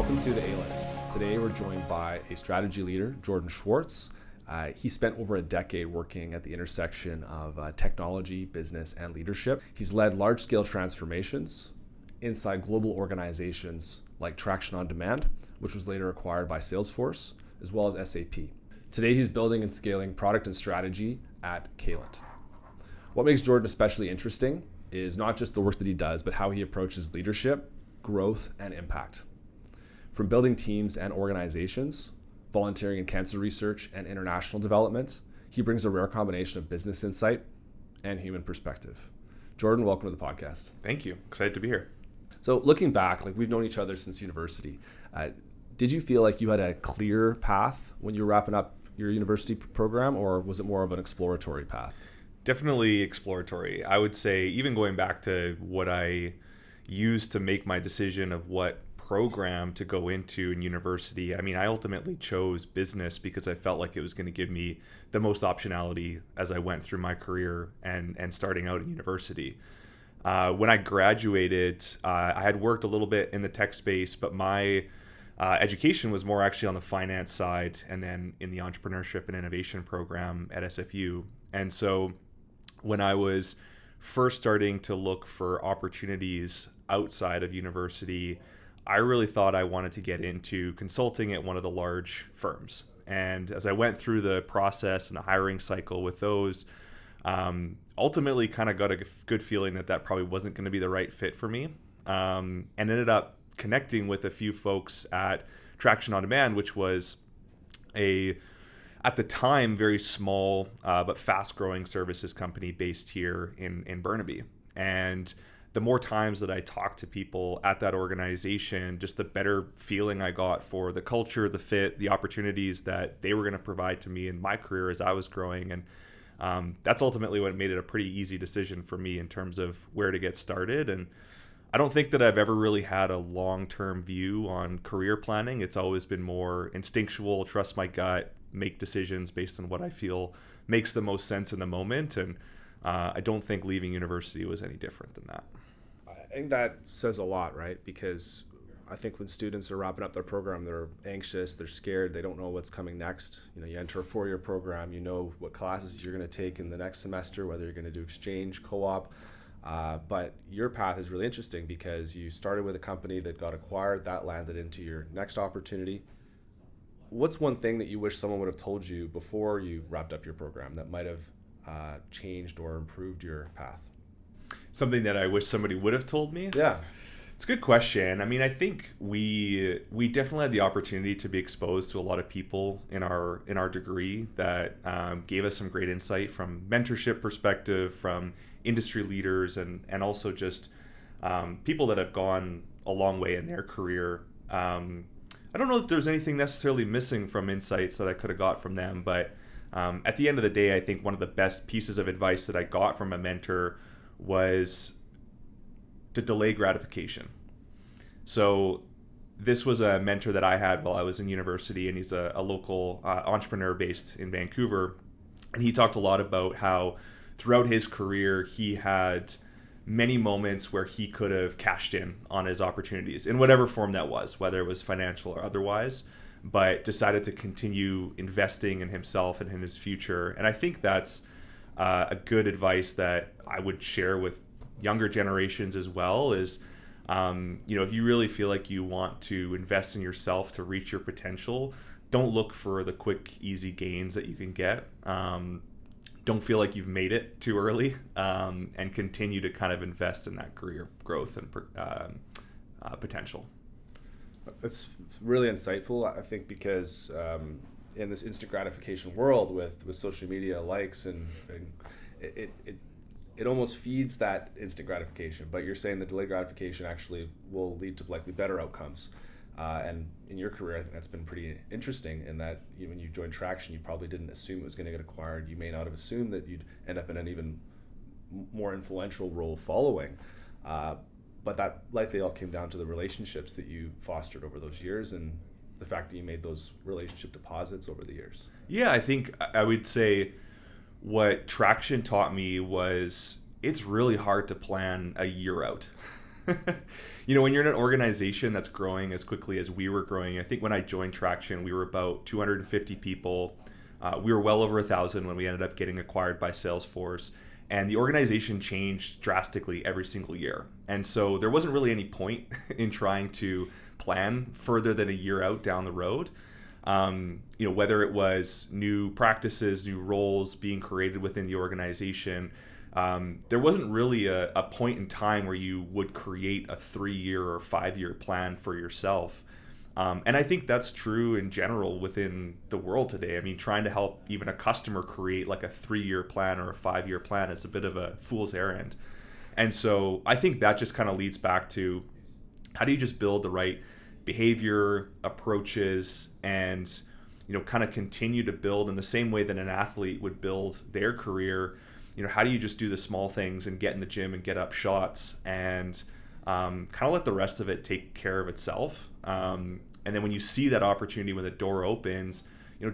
Welcome to the A-List. Today we're joined by a strategy leader, Jordan Schwartz. He spent over a decade working at the intersection of technology, business, and leadership. He's led large-scale transformations inside global organizations like Traction on Demand, which was later acquired by Salesforce, as well as SAP. Today he's building and scaling product and strategy at Caylent. What makes Jordan especially interesting is not just the work that he does, but how he approaches leadership, growth, and impact. From building teams and organizations, volunteering in cancer research and international development, he brings a rare combination of business insight and human perspective. Jordan, welcome to the podcast. Thank you. Excited to be here. So looking back, we've known each other since university. Did you feel like you had a clear path when you were wrapping up your university program, or was it more of an exploratory path? Definitely exploratory. I would say even going back to what I used to make my decision of what program to go into in university. I mean, I ultimately chose business because I felt like it was going to give me the most optionality as I went through my career and starting out in university. When I graduated, I had worked a little bit in the tech space, but my education was more actually on the finance side and then in the entrepreneurship and innovation program at SFU. And so when I was first starting to look for opportunities outside of university, I really thought I wanted to get into consulting at one of the large firms. And as I went through the process and the hiring cycle with those, ultimately kind of got a good feeling that probably wasn't going to be the right fit for me. And ended up connecting with a few folks at Traction on Demand, which was at the time, very small but fast-growing services company based here in Burnaby. And the more times that I talked to people at that organization, just the better feeling I got for the culture, the fit, the opportunities that they were going to provide to me in my career as I was growing. And that's ultimately what made it a pretty easy decision for me in terms of where to get started. And I don't think that I've ever really had a long-term view on career planning. It's always been more instinctual, trust my gut, make decisions based on what I feel makes the most sense in the moment. And I don't think leaving university was any different than that. I think that says a lot, right? Because I think when students are wrapping up their program, they're anxious, they're scared, they don't know what's coming next. You enter a 4-year program, you know what classes you're going to take in the next semester, whether you're going to do exchange, co-op. But your path is really interesting because you started with a company that got acquired, that landed into your next opportunity. What's one thing that you wish someone would have told you before you wrapped up your program that might have changed or improved your path? Something that I wish somebody would have told me? Yeah. It's a good question. I mean, I think we definitely had the opportunity to be exposed to a lot of people in our degree that gave us some great insight from mentorship perspective, from industry leaders, and also just people that have gone a long way in their career. I don't know if there's anything necessarily missing from insights that I could have got from them, but at the end of the day, I think one of the best pieces of advice that I got from a mentor was to delay gratification. So this was a mentor that I had while I was in university, and he's a local entrepreneur based in Vancouver. And he talked a lot about how throughout his career, he had many moments where he could have cashed in on his opportunities in whatever form that was, whether it was financial or otherwise, but decided to continue investing in himself and in his future. And I think that's a good advice that I would share with younger generations as well is, if you really feel like you want to invest in yourself to reach your potential, don't look for the quick, easy gains that you can get. Don't feel like you've made it too early, and continue to kind of invest in that career growth and potential. That's really insightful, I think, because in this instant gratification world with social media likes and it almost feeds that instant gratification. But you're saying the delayed gratification actually will lead to likely better outcomes. And in your career, I think that's been pretty interesting in that when you joined Traction, you probably didn't assume it was going to get acquired. You may not have assumed that you'd end up in an even more influential role following. But that likely all came down to the relationships that you fostered over those years and the fact that you made those relationship deposits over the years. Yeah, I think I would say what Traction taught me was it's really hard to plan a year out. When you're in an organization that's growing as quickly as we were growing, I think when I joined Traction, we were about 250 people. We were well over 1,000 when we ended up getting acquired by Salesforce. And the organization changed drastically every single year. And so there wasn't really any point in trying to plan further than a year out down the road. Whether it was new practices, new roles being created within the organization, there wasn't really a point in time where you would create a 3-year or 5-year plan for yourself. And I think that's true in general within the world today. I mean, trying to help even a customer create like a 3-year plan or a 5-year plan is a bit of a fool's errand. And so I think that just kind of leads back to how do you just build the right behavior, approaches, and kind of continue to build in the same way that an athlete would build their career. How do you just do the small things and get in the gym and get up shots and kind of let the rest of it take care of itself. And then when you see that opportunity, when the door opens,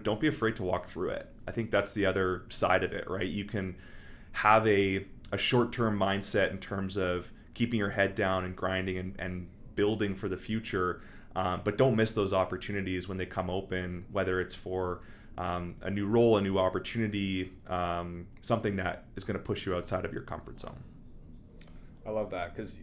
don't be afraid to walk through it. I think that's the other side of it, right? You can have a short-term mindset in terms of keeping your head down and grinding and building for the future, but don't miss those opportunities when they come open, whether it's for a new role, a new opportunity, something that is going to push you outside of your comfort zone. I love that, because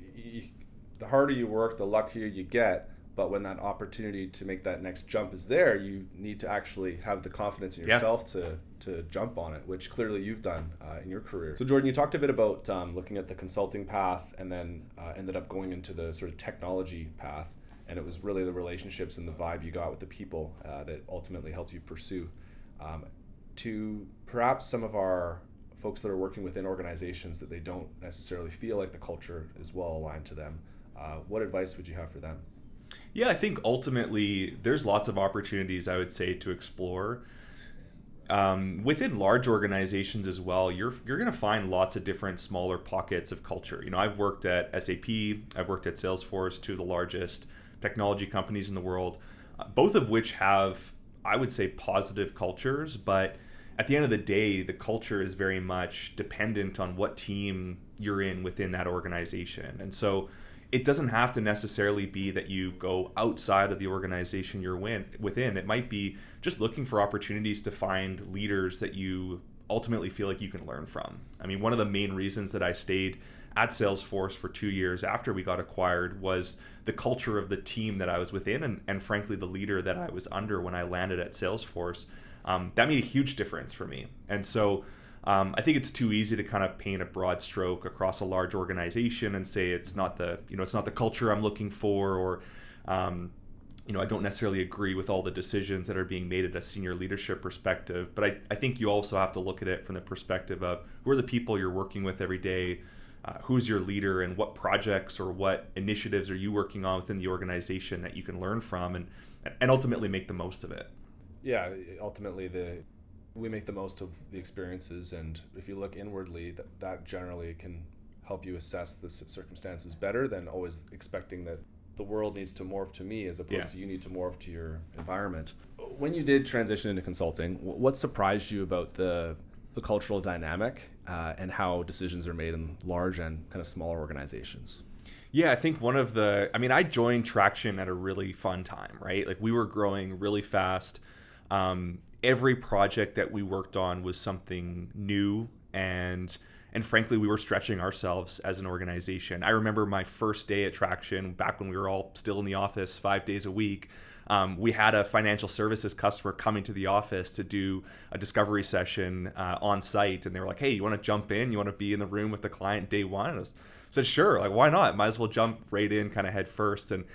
the harder you work, the luckier you get. But when that opportunity to make that next jump is there, you need to actually have the confidence in yourself to jump on it, which clearly you've done in your career. So Jordan, you talked a bit about looking at the consulting path and then ended up going into the sort of technology path. And it was really the relationships and the vibe you got with the people that ultimately helped you pursue. To perhaps some of our folks that are working within organizations that they don't necessarily feel like the culture is well aligned to them, what advice would you have for them? Yeah, I think ultimately there's lots of opportunities, I would say, to explore. Within large organizations as well, you're going to find lots of different smaller pockets of culture. I've worked at SAP, I've worked at Salesforce, two of the largest technology companies in the world, both of which have, I would say, positive cultures, but at the end of the day, the culture is very much dependent on what team you're in within that organization. And so it doesn't have to necessarily be that you go outside of the organization you're within. It might be just looking for opportunities to find leaders that you ultimately feel like you can learn from. I mean, one of the main reasons that I stayed at Salesforce for 2 years after we got acquired was the culture of the team that I was within and frankly, the leader that I was under when I landed at Salesforce. That made a huge difference for me. And so I think it's too easy to kind of paint a broad stroke across a large organization and say it's not the culture I'm looking for, or I don't necessarily agree with all the decisions that are being made at a senior leadership perspective. But I think you also have to look at it from the perspective of who are the people you're working with every day, who's your leader, and what projects or what initiatives are you working on within the organization that you can learn from and ultimately make the most of it. Yeah, ultimately we make the most of the experiences, and if you look inwardly, that generally can help you assess the circumstances better than always expecting that the world needs to morph to me as opposed to you need to morph to your environment. When you did transition into consulting, what surprised you about the cultural dynamic and how decisions are made in large and kind of smaller organizations? Yeah, I think I joined Traction at a really fun time, right? Like, we were growing really fast. Every project that we worked on was something new, and frankly, we were stretching ourselves as an organization. I remember my first day at Traction, back when we were all still in the office 5 days a week. We had a financial services customer coming to the office to do a discovery session on site, and they were like, "Hey, you want to jump in? You want to be in the room with the client day one?" And I said, "Sure, like, why not? Might as well jump right in, kind of head first." And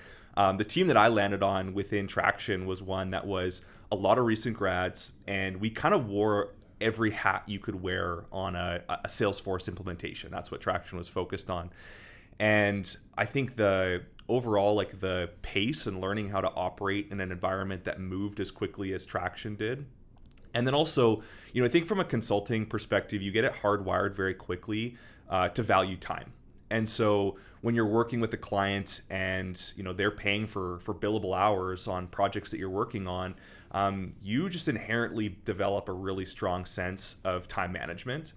the team that I landed on within Traction was one that was a lot of recent grads, and we kind of wore every hat you could wear on a Salesforce implementation. That's what Traction was focused on. And I think the pace and learning how to operate in an environment that moved as quickly as Traction did. And then also, I think from a consulting perspective, you get it hardwired very quickly to value time. And so when you're working with a client and they're paying for billable hours on projects that you're working on, you just inherently develop a really strong sense of time management.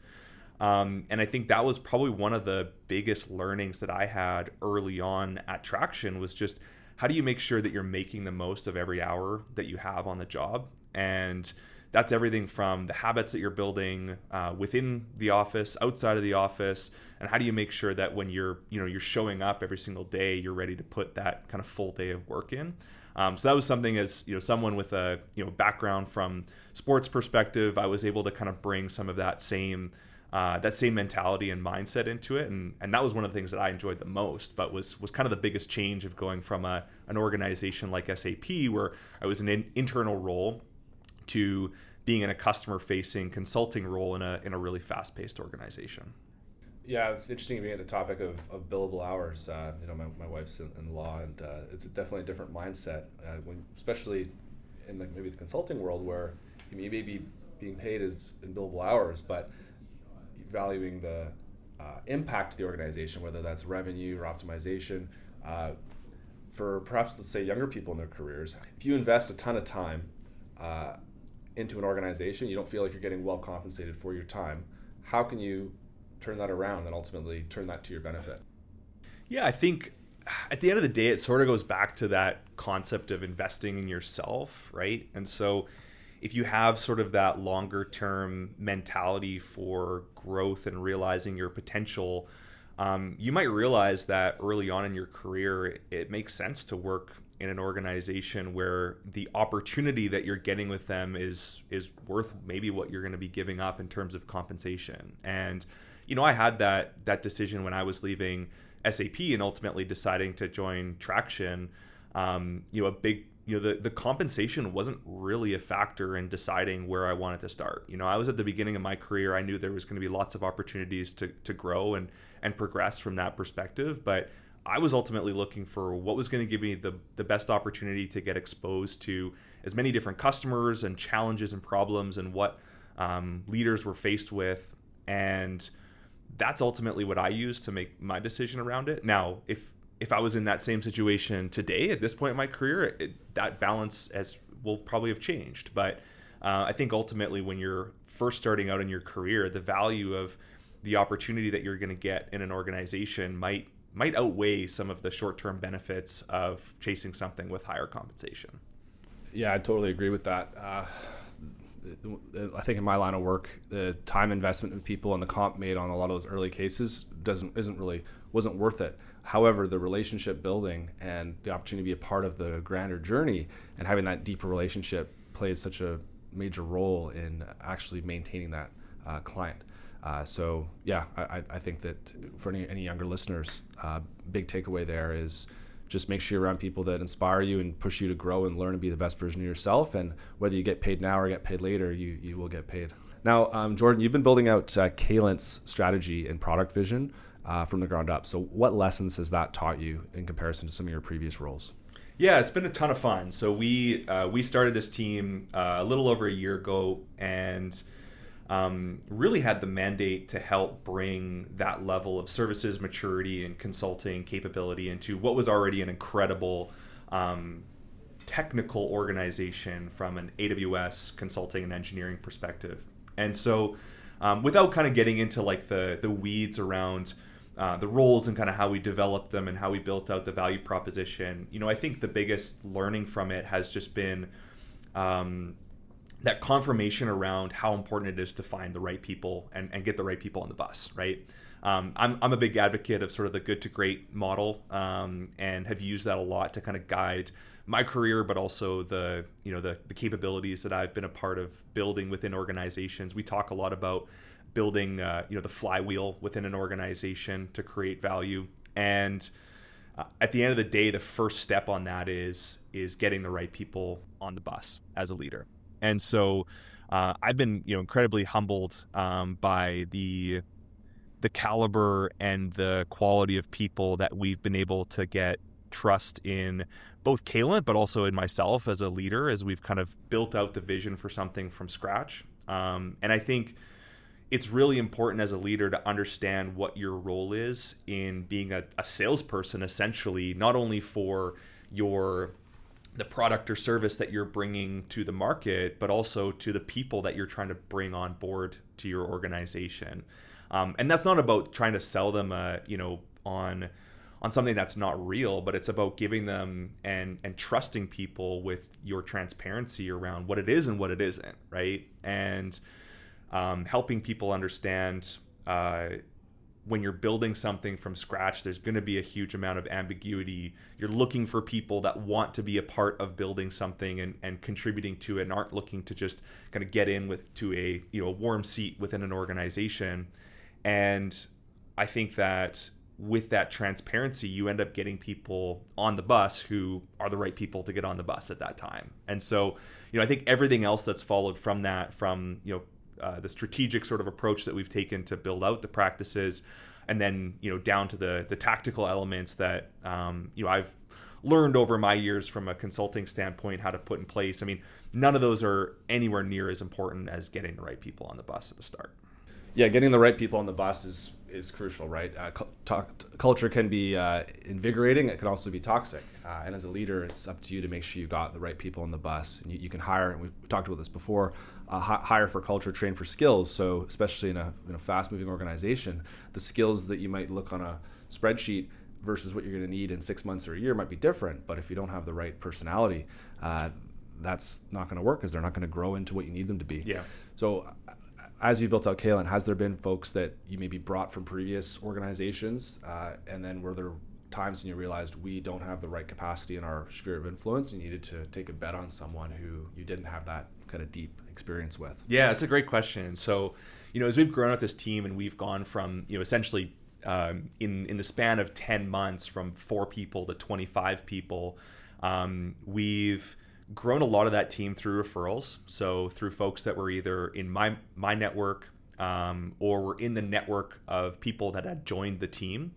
And I think that was probably one of the biggest learnings that I had early on at Traction, was just how do you make sure that you're making the most of every hour that you have on the job? And that's everything from the habits that you're building within the office, outside of the office, and how do you make sure that when you're showing up every single day, you're ready to put that kind of full day of work in. So that was something, as someone with a background from sports perspective, I was able to kind of bring some of that same mentality and mindset into it, and that was one of the things that I enjoyed the most, but was kind of the biggest change of going from an organization like SAP, where I was in an internal role, to being in a customer-facing consulting role in a really fast-paced organization. Yeah, it's interesting being at the topic of billable hours. My wife's in law, and it's definitely a different mindset, especially in maybe the consulting world, where you may be being paid as in billable hours, but valuing the impact to the organization, whether that's revenue or optimization. For perhaps, let's say, younger people in their careers, if you invest a ton of time into an organization, you don't feel like you're getting well compensated for your time. How can you turn that around and ultimately turn that to your benefit? Yeah, I think at the end of the day, it sort of goes back to that concept of investing in yourself, right? And so if you have sort of that longer term mentality for growth and realizing your potential, you might realize that early on in your career, it makes sense to work in an organization where the opportunity that you're getting with them is worth maybe what you're going to be giving up in terms of compensation. And I had that decision when I was leaving SAP and ultimately deciding to join Traction. The compensation wasn't really a factor in deciding where I wanted to start. I was at the beginning of my career. I knew there was going to be lots of opportunities to grow and progress from that perspective, but I was ultimately looking for what was going to give me the best opportunity to get exposed to as many different customers and challenges and problems and what leaders were faced with. And that's ultimately what I used to make my decision around it. Now, if I was in that same situation today at this point in my career, that balance will probably have changed. But I think ultimately when you're first starting out in your career, the value of the opportunity that you're going to get in an organization might outweigh some of the short-term benefits of chasing something with higher compensation. Yeah, I totally agree with that. I think in my line of work, the time investment of people and the comp made on a lot of those early cases wasn't worth it. However, the relationship building and the opportunity to be a part of the grander journey and having that deeper relationship plays such a major role in actually maintaining that client. I think that for any younger listeners, big takeaway there is just make sure you're around people that inspire you and push you to grow and learn and be the best version of yourself. And whether you get paid now or get paid later, you will get paid. Now, Jordan, you've been building out Caylent's strategy and product vision from the ground up. So what lessons has that taught you in comparison to some of your previous roles? Yeah, it's been a ton of fun. So we started this team a little over a year ago, and really had the mandate to help bring that level of services maturity and consulting capability into what was already an incredible technical organization from an AWS consulting and engineering perspective. And so without kind of getting into like the weeds around the roles and kind of how we developed them and how we built out the value proposition, I think the biggest learning from it has just been that confirmation around how important it is to find the right people and get the right people on the bus, right? I'm a big advocate of sort of the good to great model, and have used that a lot to kind of guide my career, but also the capabilities that I've been a part of building within organizations. We talk a lot about building the flywheel within an organization to create value, and at the end of the day, the first step on that is getting the right people on the bus as a leader. And so I've been incredibly humbled by the caliber and the quality of people that we've been able to get trust in, both Caylent but also in myself as a leader, as we've kind of built out the vision for something from scratch. And I think it's really important as a leader to understand what your role is in being a salesperson, essentially, not only for the product or service that you're bringing to the market, but also to the people that you're trying to bring on board to your organization. And that's not about trying to sell them, on something that's not real, but it's about giving them and trusting people with your transparency around what it is and what it isn't, right? And helping people understand when you're building something from scratch, there's going to be a huge amount of ambiguity. You're looking for people that want to be a part of building something and contributing to it, and aren't looking to just kind of get in to a warm seat within an organization. And I think that with that transparency, you end up getting people on the bus who are the right people to get on the bus at that time. And so, I think everything else that's followed from that, from the strategic sort of approach that we've taken to build out the practices, and then down to the tactical elements that I've learned over my years from a consulting standpoint how to put in place. I mean, none of those are anywhere near as important as getting the right people on the bus at the start. Yeah, getting the right people on the bus is crucial, right? Culture can be invigorating. It can also be toxic. And as a leader, it's up to you to make sure you got the right people on the bus. And you can hire, and we've talked about this before, hire for culture, train for skills. So especially in a fast-moving organization, the skills that you might look on a spreadsheet versus what you're going to need in 6 months or a year might be different. But if you don't have the right personality, that's not going to work, because they're not going to grow into what you need them to be. Yeah. So as you built out Caylent, has there been folks that you maybe brought from previous organizations, and then were there times when you realized we don't have the right capacity in our sphere of influence, and you needed to take a bet on someone who you didn't have that kind of deep experience with? Yeah, that's a great question. So, as we've grown out this team, and we've gone from, essentially in the span of 10 months from 4 people to 25 people, we've grown a lot of that team through referrals. So through folks that were either in my network, or were in the network of people that had joined the team.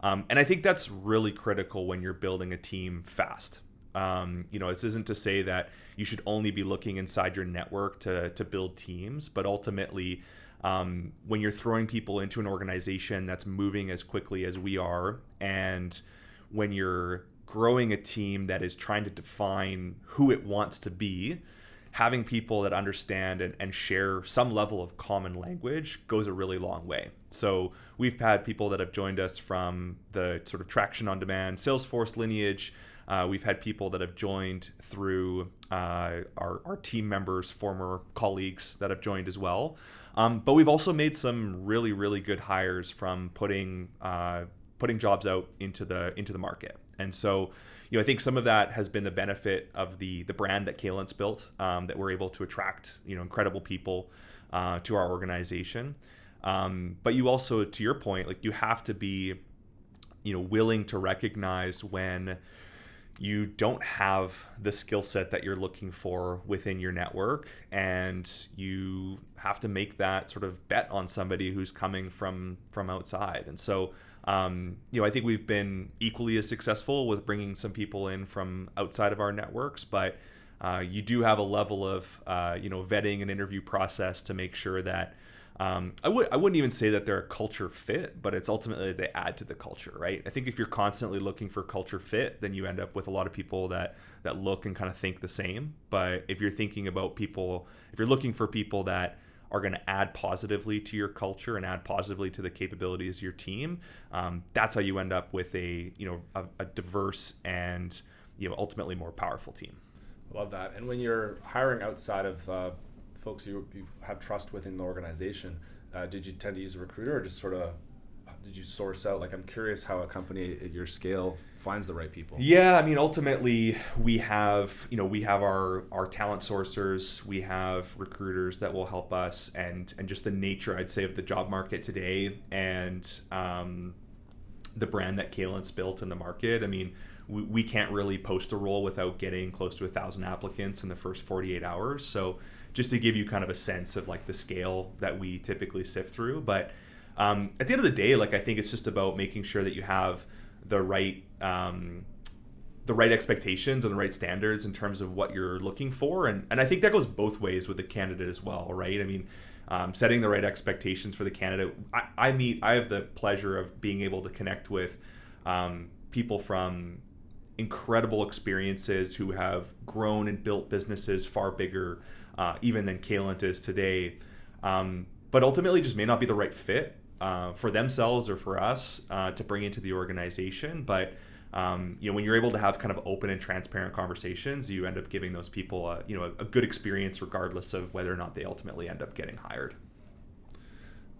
And I think that's really critical when you're building a team fast. This isn't to say that you should only be looking inside your network to build teams, but ultimately, when you're throwing people into an organization that's moving as quickly as we are, and when you're growing a team that is trying to define who it wants to be, having people that understand and share some level of common language goes a really long way. So we've had people that have joined us from the sort of Traction on Demand Salesforce lineage. We've had people that have joined through our team members, former colleagues that have joined as well. But we've also made some really, really good hires from putting jobs out into the market. And so, I think some of that has been the benefit of the brand that Caylent's built, that we're able to attract, incredible people to our organization. But you also, to your point, you have to be, willing to recognize when you don't have the skill set that you're looking for within your network, and you have to make that sort of bet on somebody who's coming from outside. And so, I think we've been equally as successful with bringing some people in from outside of our networks, but you do have a level of vetting and interview process to make sure that I wouldn't even say that they're a culture fit, but it's ultimately that they add to the culture, right? I think if you're constantly looking for culture fit, then you end up with a lot of people that look and kind of think the same. But if you're thinking about people, if you're looking for people that are going to add positively to your culture and add positively to the capabilities of your team, that's how you end up with a diverse and ultimately more powerful team. Love that. And when you're hiring outside of folks you have trust within the organization, did you tend to use a recruiter, or just sort of did you source out? I'm curious how a company at your scale finds the right people. Yeah, I mean, ultimately we have our talent sourcers, we have recruiters that will help us, and just the nature, I'd say, of the job market today, and the brand that Caylent's built in the market. I mean, we can't really post a role without getting close to 1,000 applicants in the first 48 hours. So just to give you kind of a sense of the scale that we typically sift through. But at the end of the day, I think it's just about making sure that you have the right expectations and the right standards in terms of what you're looking for. And I think that goes both ways with the candidate as well, right? I mean, setting the right expectations for the candidate. I have the pleasure of being able to connect with people from incredible experiences who have grown and built businesses far bigger even than Caylent is today. but ultimately just may not be the right fit for themselves or for us to bring into the organization. But when you're able to have kind of open and transparent conversations, you end up giving those people a good experience regardless of whether or not they ultimately end up getting hired.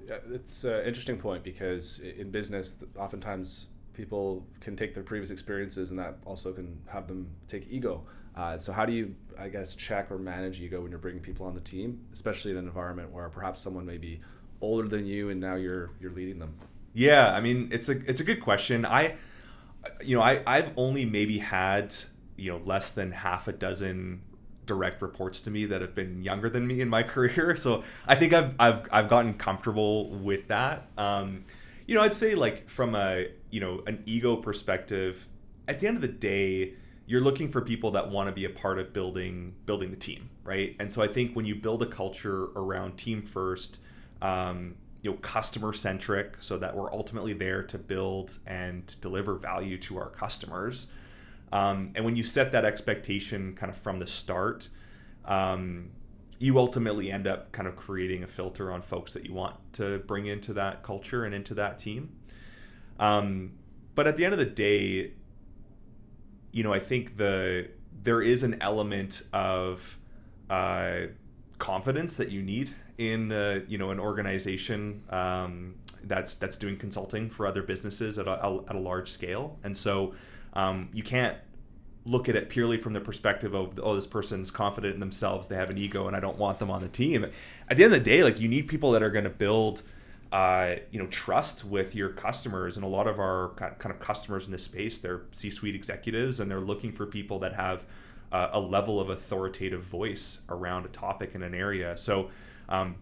Yeah, it's an interesting point, because in business, oftentimes people can take their previous experiences, and that also can have them take ego. So how do you, I guess, check or manage ego when you're bringing people on the team, especially in an environment where perhaps someone may be older than you and now you're leading them? Yeah, I mean, it's a good question. I've only maybe had less than half a dozen direct reports to me that have been younger than me in my career, so I think I've gotten comfortable with that. I'd say, like, from an ego perspective, at the end of the day, you're looking for people that want to be a part of building the team, right? And so I think when you build a culture around team first, customer centric, so that we're ultimately there to build and deliver value to our customers. And when you set that expectation kind of from the start, you ultimately end up kind of creating a filter on folks that you want to bring into that culture and into that team. But at the end of the day, I think there is an element of confidence that you need in an organization that's doing consulting for other businesses at a large scale. And so you can't look at it purely from the perspective of, oh, this person's confident in themselves, they have an ego, and I don't want them on the team. At the end of the day, like, you need people that are going to build trust with your customers. And a lot of our kind of customers in this space, they're C-suite executives, and they're looking for people that have a level of authoritative voice around a topic in an area. So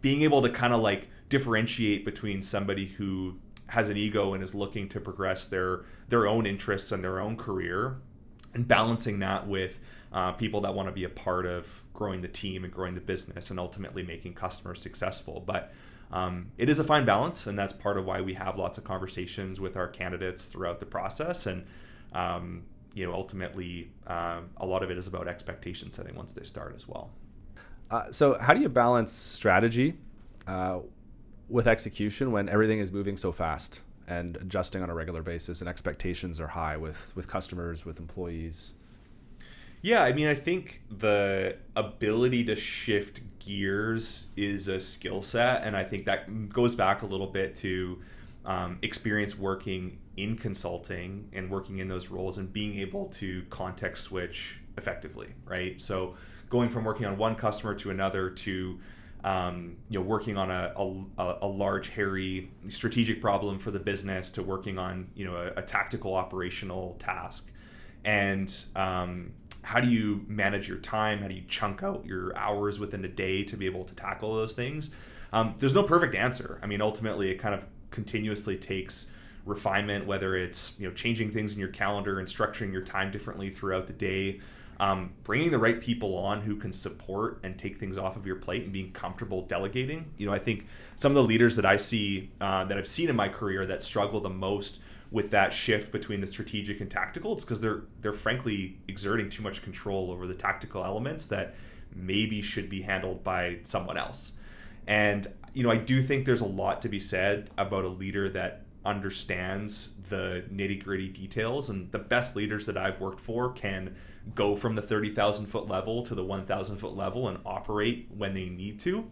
being able to kind of like differentiate between somebody who has an ego and is looking to progress their own interests and their own career, and balancing that with people that want to be a part of growing the team and growing the business and ultimately making customers successful. But it is a fine balance, and that's part of why we have lots of conversations with our candidates throughout the process. And ultimately, a lot of it is about expectation setting once they start as well. So how do you balance strategy with execution when everything is moving so fast and adjusting on a regular basis and expectations are high with customers, with employees? Yeah, I mean, I think the ability to shift gears is a skill set, and I think that goes back a little bit to experience working in consulting and working in those roles and being able to context switch effectively, right? So going from working on one customer to another to working on a large, hairy strategic problem for the business to working on a tactical operational task. And how do you manage your time? How do you chunk out your hours within a day to be able to tackle those things? There's no perfect answer. I mean, ultimately, it kind of continuously takes refinement, whether it's changing things in your calendar and structuring your time differently throughout the day, bringing the right people on who can support and take things off of your plate, and being comfortable delegating. I think some of the leaders that I see that I've seen in my career that struggle the most with that shift between the strategic and tactical, it's because they're frankly exerting too much control over the tactical elements that maybe should be handled by someone else. And I do think there's a lot to be said about a leader that understands the nitty-gritty details, and the best leaders that I've worked for can go from the 30,000 foot level to the 1,000 foot level and operate when they need to.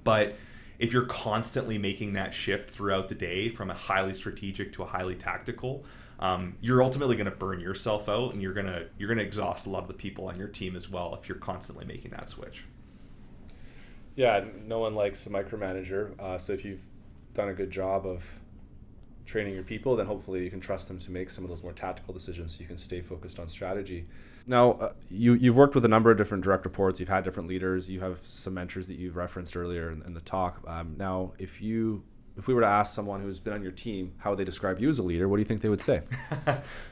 But if you're constantly making that shift throughout the day from a highly strategic to a highly tactical, you're ultimately going to burn yourself out, and you're going to exhaust a lot of the people on your team as well if you're constantly making that switch. Yeah, no one likes a micromanager. So if you've done a good job of training your people, then hopefully you can trust them to make some of those more tactical decisions so you can stay focused on strategy. Now, you've worked with a number of different direct reports. You've had different leaders. You have some mentors that you referenced earlier in the talk. Now, if we were to ask someone who's been on your team how they describe you as a leader, what do you think they would say?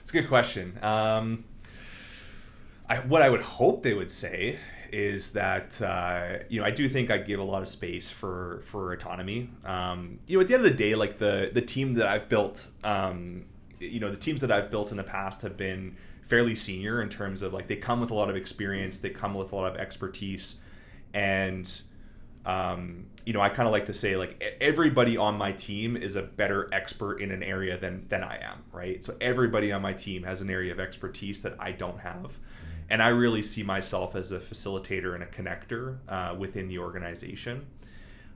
It's a good question. What I would hope they would say is that I do think I give a lot of space for autonomy. At the end of the day, like the team that I've built, the teams that I've built in the past have been fairly senior in terms of, like, they come with a lot of experience, they come with a lot of expertise, and I kind of like to say like everybody on my team is a better expert in an area than I am, right? So everybody on my team has an area of expertise that I don't have. And I really see myself as a facilitator and a connector within the organization.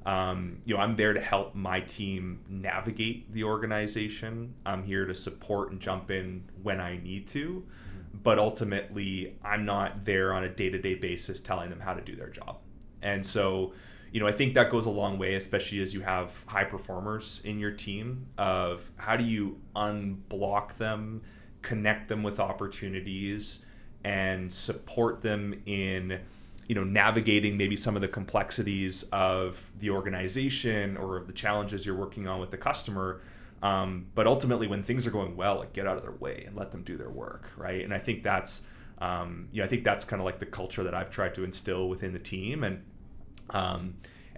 I'm there to help my team navigate the organization. I'm here to support and jump in when I need to. But ultimately, I'm not there on a day-to-day basis telling them how to do their job. And so, I think that goes a long way, especially as you have high performers in your team, of how do you unblock them, connect them with opportunities, and support them in navigating maybe some of the complexities of the organization or of the challenges you're working on with the customer. But ultimately, when things are going well, like, get out of their way and let them do their work, right? And I think that's kind of like the culture that I've tried to instill within the team, and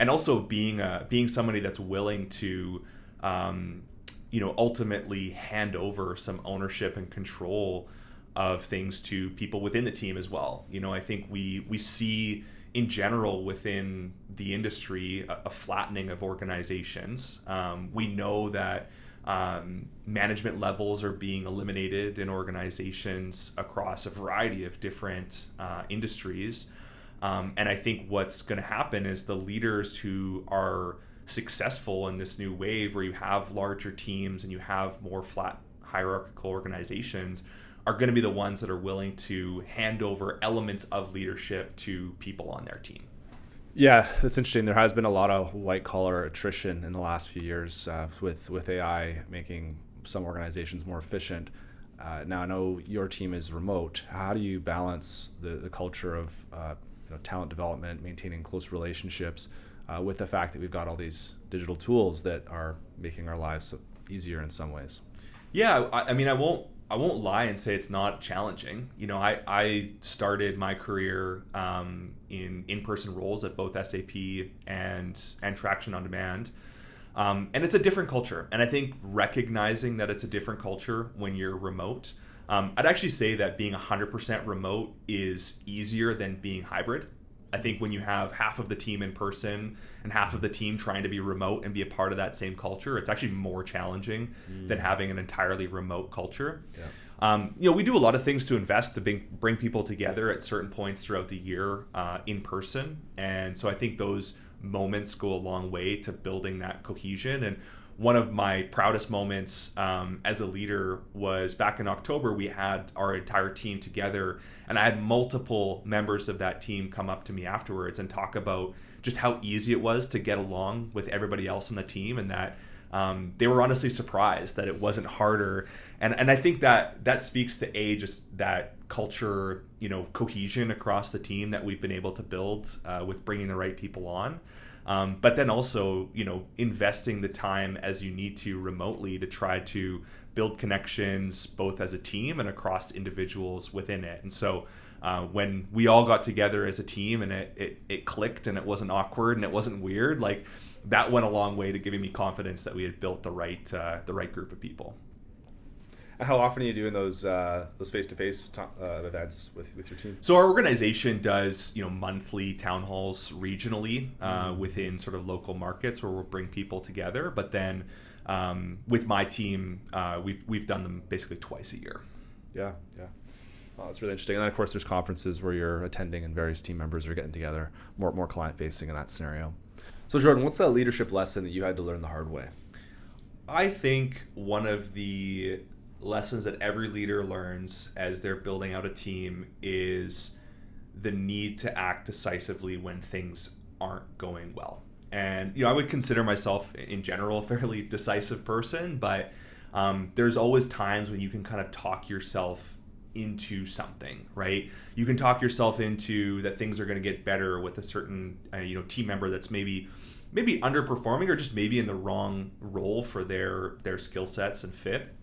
also being somebody that's willing to ultimately hand over some ownership and control of things to people within the team as well. I think we see in general within the industry a flattening of organizations. We know that management levels are being eliminated in organizations across a variety of different industries. And I think what's going to happen is the leaders who are successful in this new wave, where you have larger teams and you have more flat hierarchical organizations, are going to be the ones that are willing to hand over elements of leadership to people on their team. Yeah, that's interesting. There has been a lot of white-collar attrition in the last few years with AI making some organizations more efficient. Now, I know your team is remote. How do you balance the culture of talent development, maintaining close relationships, with the fact that we've got all these digital tools that are making our lives easier in some ways? Yeah, I mean, I won't lie and say it's not challenging. I started my career in in-person roles at both SAP and Traction on Demand. And it's a different culture. And I think recognizing that it's a different culture when you're remote, I'd actually say that being 100% remote is easier than being hybrid. I think when you have half of the team in person and half of the team trying to be remote and be a part of that same culture, it's actually more challenging than having an entirely remote culture. Yeah. We do a lot of things to invest to bring people together at certain points throughout the year in person. And so I think those moments go a long way to building that cohesion. And one of my proudest moments as a leader was back in October. We had our entire team together, and I had multiple members of that team come up to me afterwards and talk about just how easy it was to get along with everybody else on the team, and that they were honestly surprised that it wasn't harder. And I think that speaks to just that culture, cohesion across the team that we've been able to build with bringing the right people on. But then also, investing the time as you need to remotely to try to build connections both as a team and across individuals within it. And so when we all got together as a team and it clicked and it wasn't awkward and it wasn't weird, like, that went a long way to giving me confidence that we had built the right group of people. How often are you doing those face-to-face events with your team? So our organization does monthly town halls regionally within sort of local markets where we'll bring people together. But then with my team, we've done them basically twice a year. Yeah. Well, that's really interesting. And then, of course, there's conferences where you're attending and various team members are getting together, more client-facing in that scenario. So, Jordan, what's that leadership lesson that you had to learn the hard way? I think one of the lessons that every leader learns as they're building out a team is the need to act decisively when things aren't going well. And I would consider myself in general a fairly decisive person, but there's always times when you can kind of talk yourself into something, right? You can talk yourself into that things are going to get better with a certain team member that's maybe underperforming or just maybe in the wrong role for their skill sets and fit.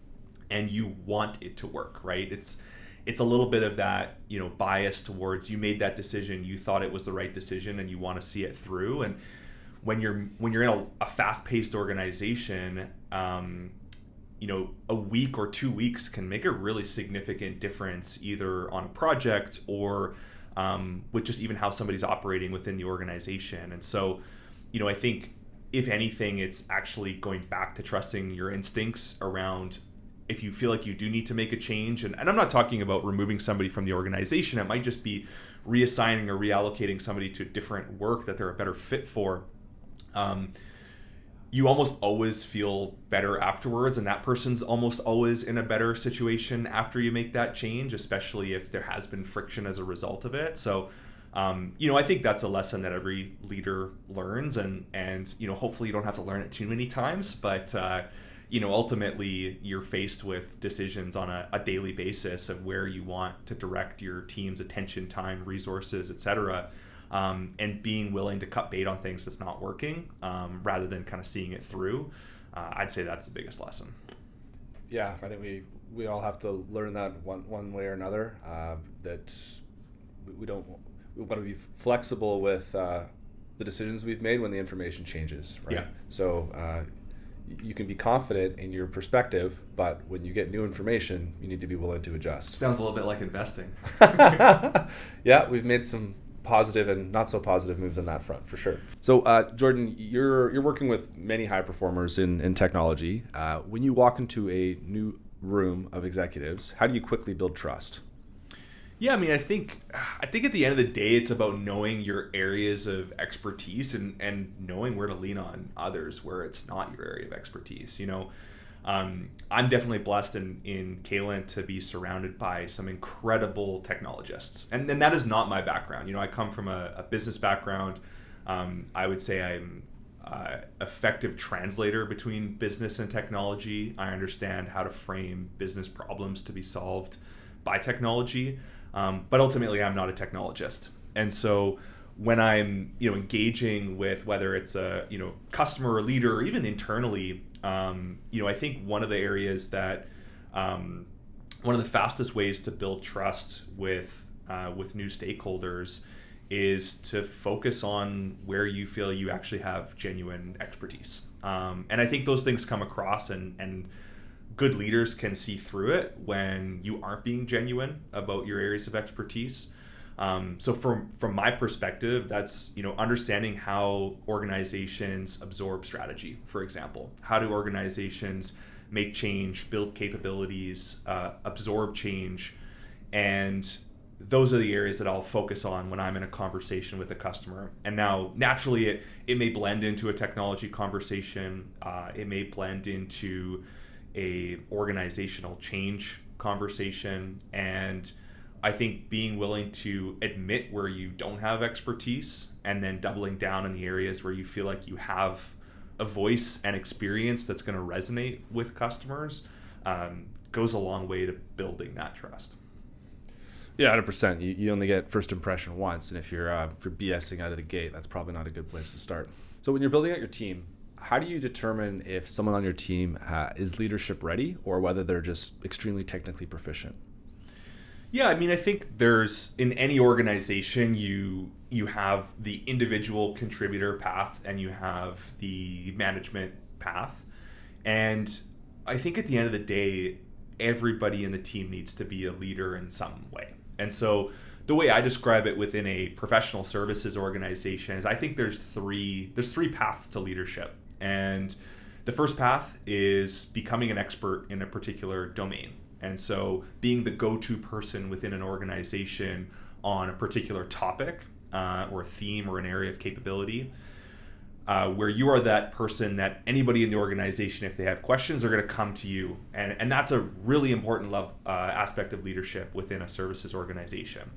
And you want it to work, right? It's a little bit of that, bias towards you made that decision, you thought it was the right decision, and you want to see it through. And when you're in a fast-paced organization, a week or 2 weeks can make a really significant difference, either on a project or with just even how somebody's operating within the organization. And so, I think if anything, it's actually going back to trusting your instincts around if you feel like you do need to make a change. And I'm not talking about removing somebody from the organization. It might just be reassigning or reallocating somebody to different work that they're a better fit for. You almost always feel better afterwards, and that person's almost always in a better situation after you make that change, especially if there has been friction as a result of it. So, I think that's a lesson that every leader learns, and hopefully you don't have to learn it too many times, but ultimately you're faced with decisions on a daily basis of where you want to direct your team's attention, time, resources, etc. And being willing to cut bait on things that's not working, rather than kind of seeing it through. I'd say that's the biggest lesson. Yeah, I think we all have to learn that one way or another, that we want to be flexible with the decisions we've made when the information changes, right? Yeah. So you can be confident in your perspective, but when you get new information, you need to be willing to adjust. Sounds a little bit like investing. Yeah, we've made some positive and not so positive moves on that front, for sure. So, Jordan, you're working with many high performers in technology. When you walk into a new room of executives, how do you quickly build trust? Yeah, I think at the end of the day, it's about knowing your areas of expertise and knowing where to lean on others where it's not your area of expertise. I'm definitely blessed in Caylent to be surrounded by some incredible technologists. And that is not my background. I come from a business background. I would say I'm effective translator between business and technology. I understand how to frame business problems to be solved by technology. But ultimately, I'm not a technologist. And so when I'm engaging with whether it's a customer or leader or even internally, I think one of the areas that one of the fastest ways to build trust with new stakeholders is to focus on where you feel you actually have genuine expertise. And I think those things come across, and good leaders can see through it when you aren't being genuine about your areas of expertise. So from my perspective, that's understanding how organizations absorb strategy, for example. How do organizations make change, build capabilities, absorb change? And those are the areas that I'll focus on when I'm in a conversation with a customer. And now, naturally, it may blend into a technology conversation. It may blend into a organizational change conversation. And I think being willing to admit where you don't have expertise and then doubling down in the areas where you feel like you have a voice and experience that's going to resonate with customers goes a long way to building that trust. Yeah, 100%. You only get first impression once, and if you're BSing out of the gate, that's probably not a good place to start. So when you're building out your team, how do you determine if someone on your team is leadership ready or whether they're just extremely technically proficient? Yeah, I think there's, in any organization, you have the individual contributor path and you have the management path. And I think at the end of the day, everybody in the team needs to be a leader in some way. And so the way I describe it within a professional services organization is I think there's three paths to leadership. And the first path is becoming an expert in a particular domain. And so being the go-to person within an organization on a particular topic or a theme or an area of capability, where you are that person that anybody in the organization, if they have questions, are going to come to you. And that's a really important aspect of leadership within a services organization.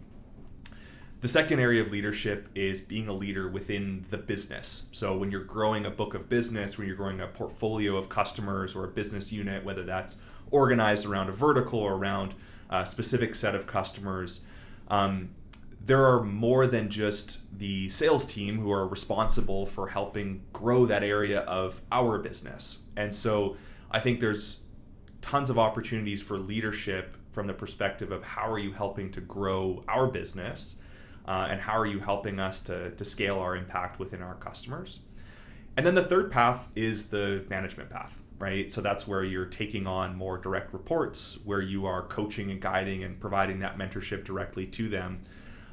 The second area of leadership is being a leader within the business. So when you're growing a book of business, when you're growing a portfolio of customers or a business unit, whether that's organized around a vertical or around a specific set of customers, there are more than just the sales team who are responsible for helping grow that area of our business. And so I think there's tons of opportunities for leadership from the perspective of how are you helping to grow our business, and how are you helping us to scale our impact within our customers. And then the third path is the management path, right? So that's where you're taking on more direct reports, where you are coaching and guiding and providing that mentorship directly to them.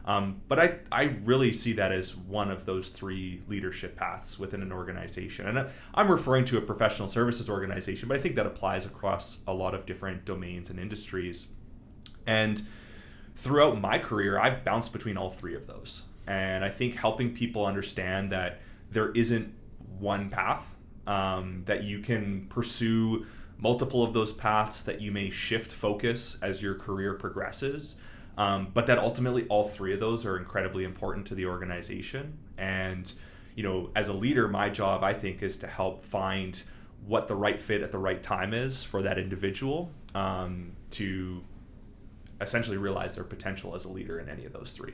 But I really see that as one of those three leadership paths within an organization. And I'm referring to a professional services organization, but I think that applies across a lot of different domains and industries. And throughout my career, I've bounced between all three of those. And I think helping people understand that there isn't one path, that you can pursue multiple of those paths, that you may shift focus as your career progresses, but that ultimately all three of those are incredibly important to the organization. And, as a leader, my job, I think, is to help find what the right fit at the right time is for that individual, to essentially realize their potential as a leader in any of those three.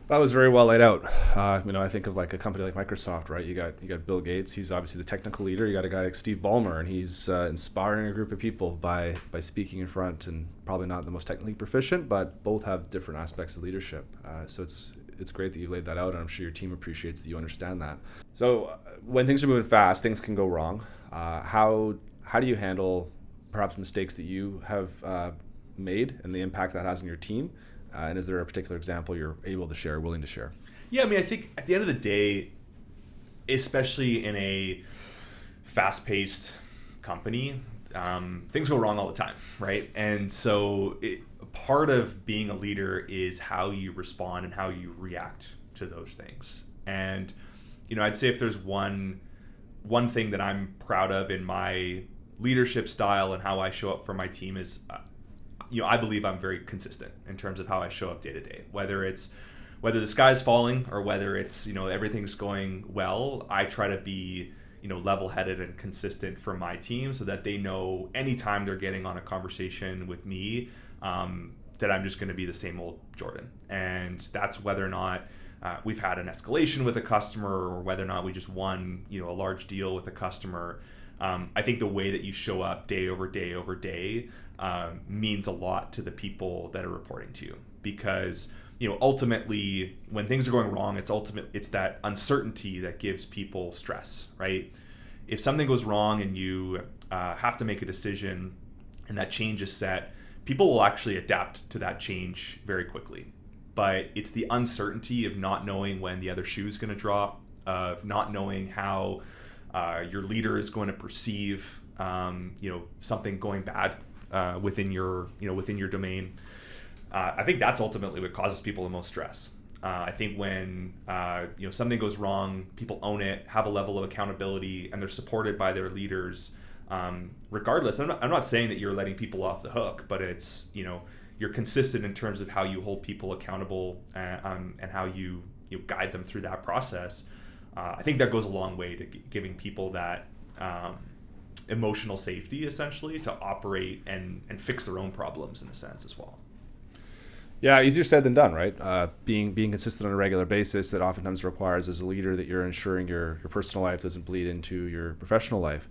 That was very well laid out. I think of like a company like Microsoft, right? You got Bill Gates. He's obviously the technical leader. You got a guy like Steve Ballmer, and he's inspiring a group of people by speaking in front, and probably not the most technically proficient, but both have different aspects of leadership. So it's great that you laid that out, and I'm sure your team appreciates that you understand that. So when things are moving fast, things can go wrong. How do you handle perhaps mistakes that you have made and the impact that has on your team? And is there a particular example you're able to share, willing to share? Yeah, I think at the end of the day, especially in a fast-paced company, things go wrong all the time, right? And so part of being a leader is how you respond and how you react to those things. And, I'd say if there's one thing that I'm proud of in my leadership style and how I show up for my team is I believe I'm very consistent in terms of how I show up day to day. Whether the sky's falling or whether it's everything's going well, I try to be level-headed and consistent for my team so that they know anytime they're getting on a conversation with me, that I'm just going to be the same old Jordan. And that's whether or not we've had an escalation with a customer or whether or not we just won a large deal with a customer. I think the way that you show up day over day over day means a lot to the people that are reporting to you, because ultimately when things are going wrong, it's that uncertainty that gives people stress, right? If something goes wrong and you have to make a decision and that change is set, people will actually adapt to that change very quickly. But it's the uncertainty of not knowing when the other shoe is going to drop, of not knowing how your leader is going to perceive something going bad within your domain. I think that's ultimately what causes people the most stress. I think when something goes wrong, people own it, have a level of accountability, and they're supported by their leaders. Regardless, I'm not saying that you're letting people off the hook, but it's you're consistent in terms of how you hold people accountable and how you guide them through that process. I think that goes a long way to giving people that emotional safety, essentially, to operate and fix their own problems in a sense as well. Yeah, easier said than done, right? Being consistent on a regular basis, that oftentimes requires as a leader that you're ensuring your personal life doesn't bleed into your professional life,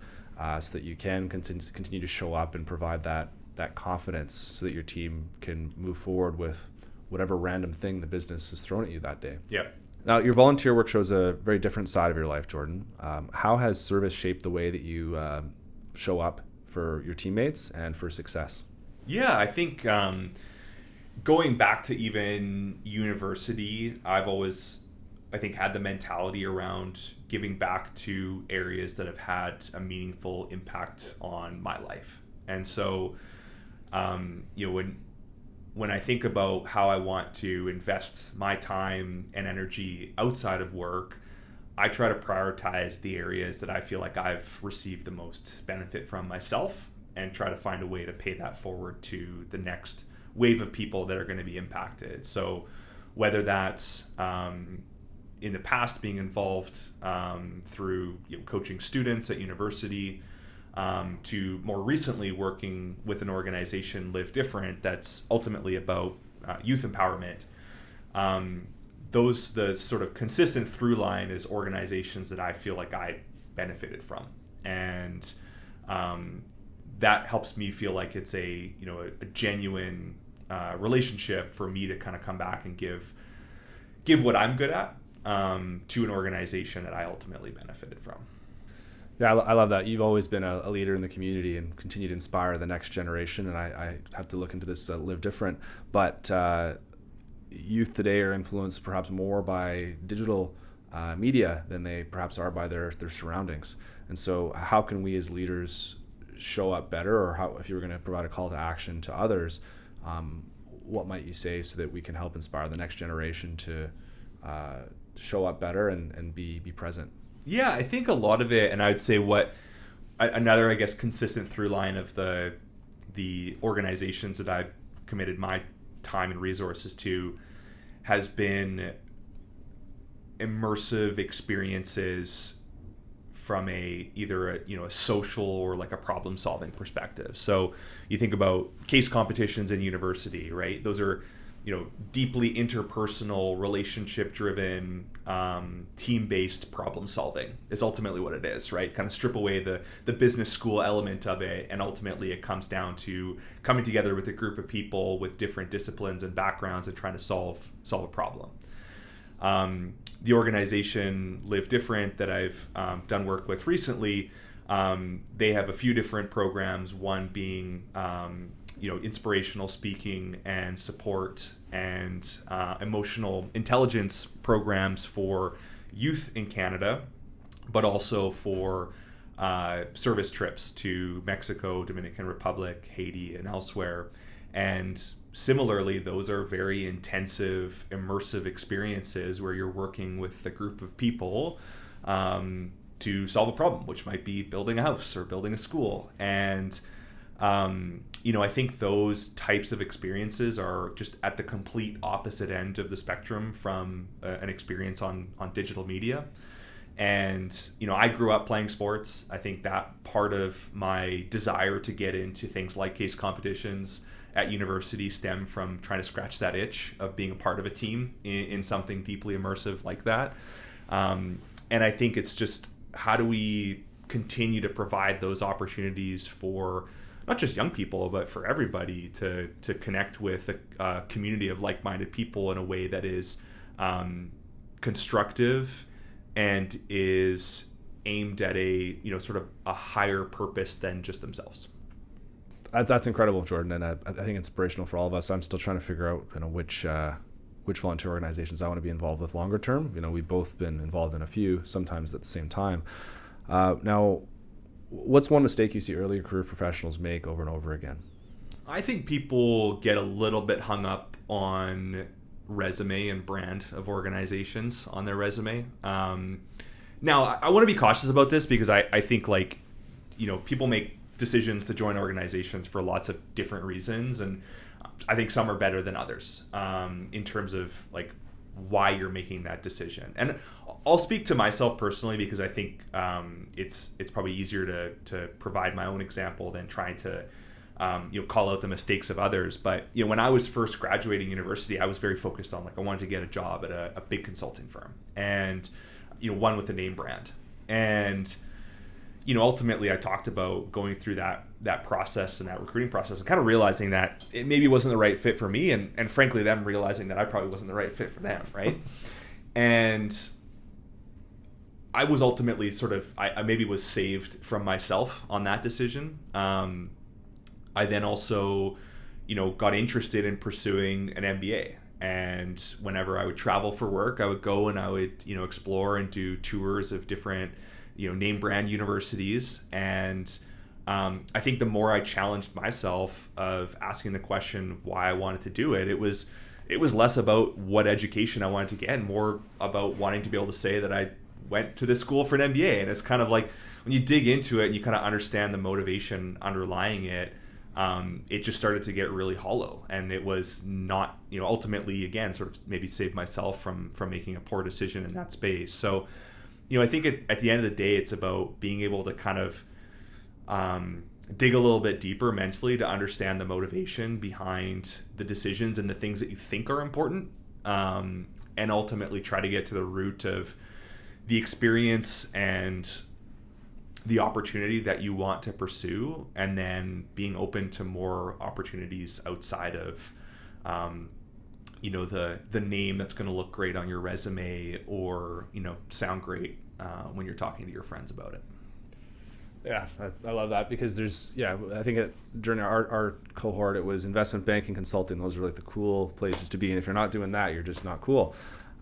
so that you can continue to show up and provide that confidence so that your team can move forward with whatever random thing the business has thrown at you that day. Yeah. Now, your volunteer work shows a very different side of your life, Jordan. How has service shaped the way that you show up for your teammates and for success? Yeah, I think going back to even university, I've always, I think, had the mentality around giving back to areas that have had a meaningful impact on my life. And so, when I think about how I want to invest my time and energy outside of work, I try to prioritize the areas that I feel like I've received the most benefit from myself and try to find a way to pay that forward to the next wave of people that are going to be impacted. So whether that's in the past being involved through coaching students at university, to more recently working with an organization, Live Different, that's ultimately about youth empowerment. The sort of consistent through line is organizations that I feel like I benefited from, and that helps me feel like it's a genuine relationship for me to kind of come back and give what I'm good at to an organization that I ultimately benefited from. Yeah, I love that. You've always been a leader in the community and continue to inspire the next generation. And I have to look into this Live Different. But youth today are influenced perhaps more by digital media than they perhaps are by their surroundings. And so how can we as leaders show up better, or how, if you were going to provide a call to action to others, what might you say so that we can help inspire the next generation to show up better and be present? Yeah, I think a lot of it, and I would say another, I guess, consistent through line of the organizations that I've committed my time and resources to has been immersive experiences from either a social or like a problem solving perspective. So you think about case competitions in university, right? Those are deeply interpersonal, relationship driven, team based problem solving is ultimately what it is, right? Kind of strip away the business school element of it, and ultimately it comes down to coming together with a group of people with different disciplines and backgrounds and trying to solve a problem. The organization Live Different that I've done work with recently, they have a few different programs, one being inspirational speaking and support and emotional intelligence programs for youth in Canada, but also for service trips to Mexico, Dominican Republic, Haiti, and elsewhere. And similarly, those are very intensive, immersive experiences where you're working with a group of people to solve a problem, which might be building a house or building a school. And I think those types of experiences are just at the complete opposite end of the spectrum from an experience on digital media. And, I grew up playing sports. I think that part of my desire to get into things like case competitions at university stemmed from trying to scratch that itch of being a part of a team in something deeply immersive like that. And I think it's just, how do we continue to provide those opportunities for not just young people, but for everybody to connect with a community of like-minded people in a way that is constructive and is aimed at a sort of a higher purpose than just themselves. That's incredible, Jordan, and I think inspirational for all of us. I'm still trying to figure out which volunteer organizations I want to be involved with longer term. We've both been involved in a few, sometimes at the same time. Now, what's one mistake you see early career professionals make over and over again? I think people get a little bit hung up on resume and brand of organizations on their resume. Now, I want to be cautious about this because I think people make decisions to join organizations for lots of different reasons, and I think some are better than others in terms of why you're making that decision. And I'll speak to myself personally because I think it's probably easier to provide my own example than trying to call out the mistakes of others. But when I was first graduating university, I was very focused on I wanted to get a job at a big consulting firm, and one with a name brand. And ultimately I talked about going through that process and that recruiting process and kind of realizing that it maybe wasn't the right fit for me, and frankly them realizing that I probably wasn't the right fit for them, right? And I was ultimately I maybe was saved from myself on that decision. I then also got interested in pursuing an MBA, and whenever I would travel for work, I would go and I would explore and do tours of different name brand universities. And I think the more I challenged myself of asking the question of why I wanted to do it, it was less about what education I wanted to get and more about wanting to be able to say that I went to this school for an MBA. And it's kind of like when you dig into it and you kind of understand the motivation underlying it, it just started to get really hollow. And it was not, ultimately, again, sort of maybe saved myself from making a poor decision in that space. So I think at the end of the day, it's about being able to kind of dig a little bit deeper mentally to understand the motivation behind the decisions and the things that you think are important, and ultimately try to get to the root of the experience and the opportunity that you want to pursue, and then being open to more opportunities outside of the name that's going to look great on your resume or sound great when you're talking to your friends about it. Yeah, I love that because I think during our cohort, it was investment banking, consulting. Those are like the cool places to be. And if you're not doing that, you're just not cool.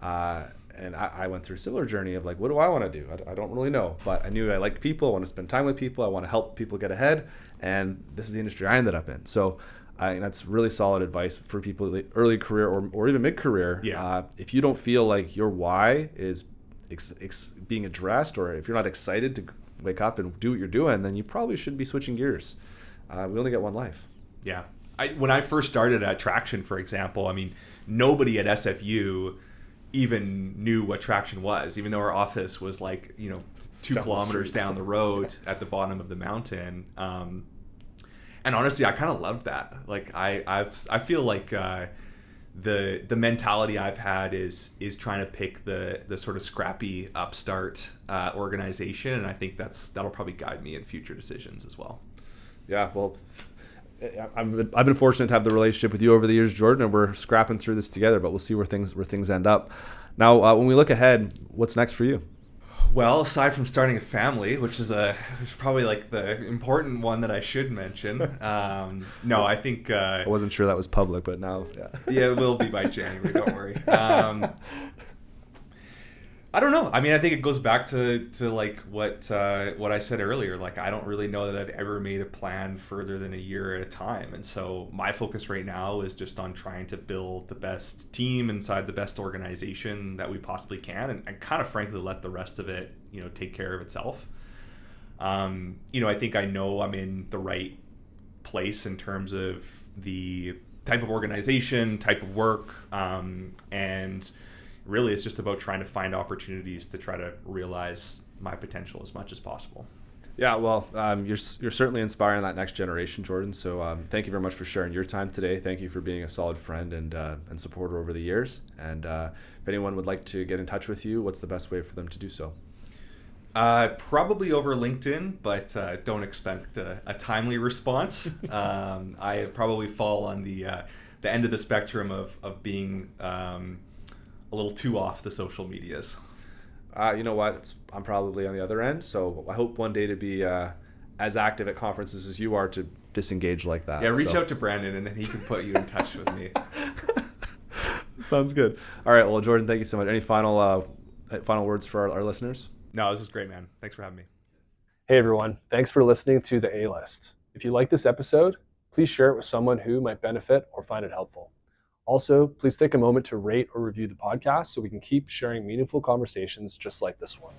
And I went through a similar journey of like, what do I want to do? I don't really know, but I knew I liked people. I want to spend time with people. I want to help people get ahead. And this is the industry I ended up in. So I think that's really solid advice for people early career or even mid-career. Yeah. If you don't feel like your why is being addressed, or if you're not excited to wake up and do what you're doing, then you probably should be switching gears. We only get one life. Yeah. When I first started at Traction, for example, I mean, nobody at SFU even knew what Traction was, even though our office was like, 2 kilometers down the road at the bottom of the mountain. And honestly, I kind of loved that. Like I feel like the mentality I've had is trying to pick the sort of scrappy upstart organization, and I think that'll probably guide me in future decisions as well. Yeah, well, I've been fortunate to have the relationship with you over the years, Jordan, and we're scrapping through this together. But we'll see where things end up. Now, when we look ahead, what's next for you? Well, aside from starting a family, which is probably like the important one that I should mention. No, I think I wasn't sure that was public, but now, yeah, it will be by January. Don't worry. I don't know. I mean, I think it goes back to like what I said earlier. Like, I don't really know that I've ever made a plan further than a year at a time. And so my focus right now is just on trying to build the best team inside the best organization that we possibly can, and kind of frankly let the rest of it, take care of itself. I think I know I'm in the right place in terms of the type of organization, type of work, and really it's just about trying to find opportunities to try to realize my potential as much as possible. Yeah, well, you're certainly inspiring that next generation, Jordan. So thank you very much for sharing your time today. Thank you for being a solid friend and supporter over the years. And if anyone would like to get in touch with you, what's the best way for them to do so? Probably over LinkedIn, but don't expect a timely response. I probably fall on the end of the spectrum of being a little too off the social medias. You know what? I'm probably on the other end, so I hope one day to be as active at conferences as you are to disengage like that. Yeah, reach out to Brandon, and then he can put you in touch with me. Sounds good. All right, well, Jordan, thank you so much. Any final words for our listeners? No, this is great, man. Thanks for having me. Hey, everyone. Thanks for listening to The A-List. If you like this episode, please share it with someone who might benefit or find it helpful. Also, please take a moment to rate or review the podcast so we can keep sharing meaningful conversations just like this one.